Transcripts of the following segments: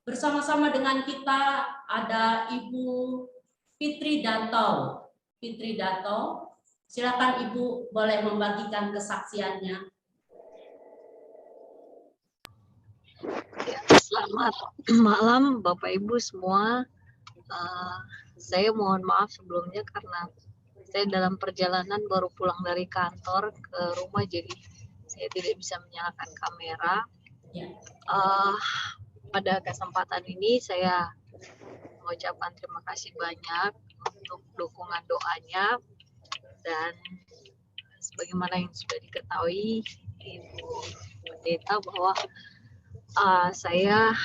Bersama-sama dengan kita ada Ibu Fitri Danto. Fitri Danto, silakan Ibu boleh membagikan kesaksiannya. Selamat malam Bapak Ibu semua. Saya mohon maaf sebelumnya karena saya dalam perjalanan baru pulang dari kantor ke rumah, jadi saya tidak bisa menyalakan kamera. Pada kesempatan ini saya mengucapkan terima kasih banyak untuk dukungan doanya, dan sebagaimana yang sudah diketahui Ibu Pendeta bahwa saya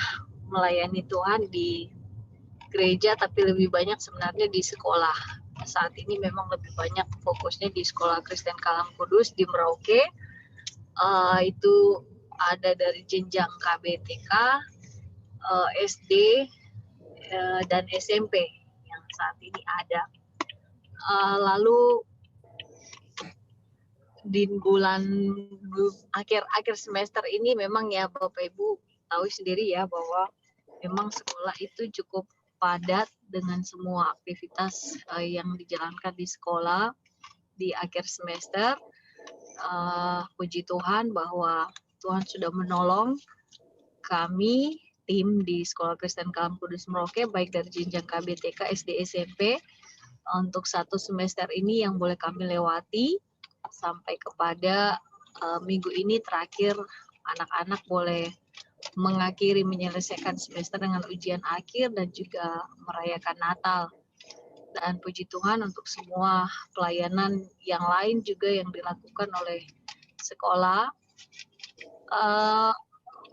melayani Tuhan di gereja, tapi lebih banyak sebenarnya di sekolah. Saat ini memang lebih banyak fokusnya di Sekolah Kristen Kalam Kudus di Merauke. Itu ada dari jenjang KBTK, SD, dan SMP yang saat ini ada. Lalu di bulan akhir semester ini memang ya Bapak Ibu tahu sendiri ya bahwa memang sekolah itu cukup padat dengan semua aktivitas yang dijalankan di sekolah di akhir semester. Puji Tuhan bahwa Tuhan sudah menolong kami tim di Sekolah Kristen Kalam Kudus Merauke, baik dari jenjang KBTK, SD, SMP, untuk satu semester ini yang boleh kami lewati sampai kepada minggu ini terakhir anak-anak boleh mengakhiri menyelesaikan semester dengan ujian akhir dan juga merayakan Natal. Dan puji Tuhan untuk semua pelayanan yang lain juga yang dilakukan oleh sekolah.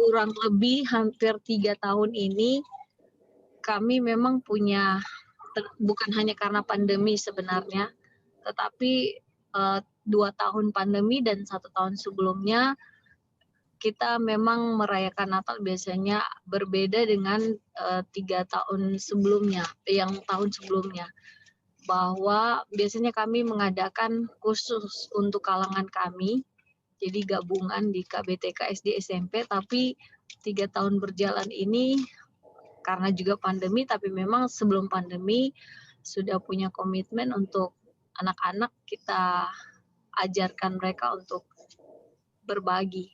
Kurang lebih hampir 3 tahun ini kami memang punya, bukan hanya karena pandemi sebenarnya, tetapi 2 tahun pandemi dan 1 tahun sebelumnya kita memang merayakan Natal biasanya berbeda dengan 3 tahun sebelumnya, tahun sebelumnya. Bahwa biasanya kami mengadakan khusus untuk kalangan kami, jadi gabungan di KBTK, SD, SMP, tapi 3 tahun berjalan ini karena juga pandemi, tapi memang sebelum pandemi sudah punya komitmen untuk anak-anak kita ajarkan mereka untuk berbagi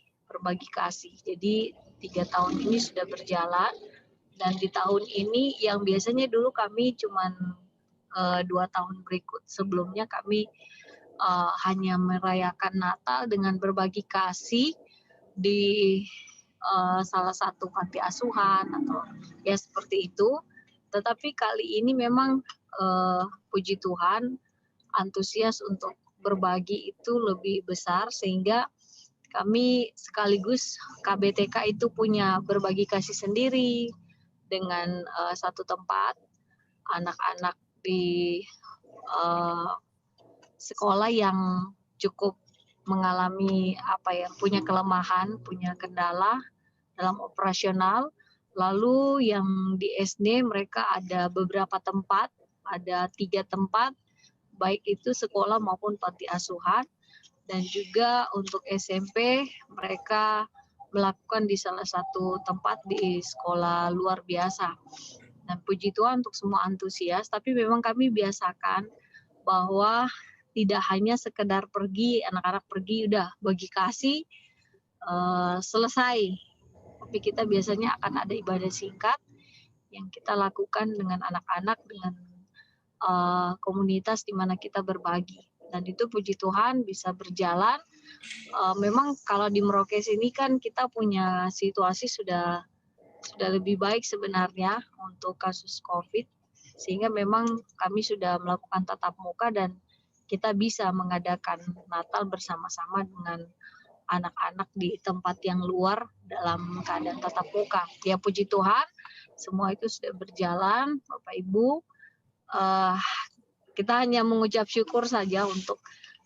kasih. Jadi 3 tahun ini sudah berjalan, dan di tahun ini yang biasanya dulu kami cuman 2 tahun berikut sebelumnya kami hanya merayakan Natal dengan berbagi kasih di salah satu panti asuhan atau ya seperti itu. Tetapi kali ini memang puji Tuhan antusias untuk berbagi itu lebih besar, sehingga kami sekaligus KBTK itu punya berbagi kasih sendiri dengan satu tempat anak-anak di sekolah yang cukup mengalami punya kelemahan, punya kendala dalam operasional. Lalu yang di SD mereka ada beberapa tempat, ada 3 tempat, baik itu sekolah maupun panti asuhan. Dan juga untuk SMP mereka melakukan di salah satu tempat di sekolah luar biasa. Dan puji Tuhan untuk semua antusias, tapi memang kami biasakan bahwa tidak hanya sekedar pergi, anak-anak pergi udah bagi kasih selesai. Tapi kita biasanya akan ada ibadah singkat yang kita lakukan dengan anak-anak, dengan komunitas di mana kita berbagi. Dan itu puji Tuhan bisa berjalan. Memang kalau di Merauke sini kan kita punya situasi sudah lebih baik sebenarnya untuk kasus COVID, sehingga memang kami sudah melakukan tatap muka dan kita bisa mengadakan Natal bersama-sama dengan anak-anak di tempat yang luar dalam keadaan tatap muka. Ya puji Tuhan, semua itu sudah berjalan, Bapak Ibu. Kita hanya mengucap syukur saja untuk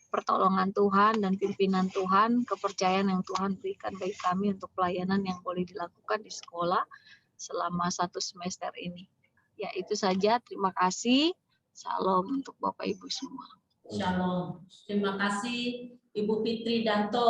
pertolongan Tuhan dan pimpinan Tuhan, kepercayaan yang Tuhan berikan bagi kami untuk pelayanan yang boleh dilakukan di sekolah selama 1 semester ini. Ya itu saja, terima kasih. Salam untuk Bapak Ibu semua. Shalom. Terima kasih Ibu Fitri Danto.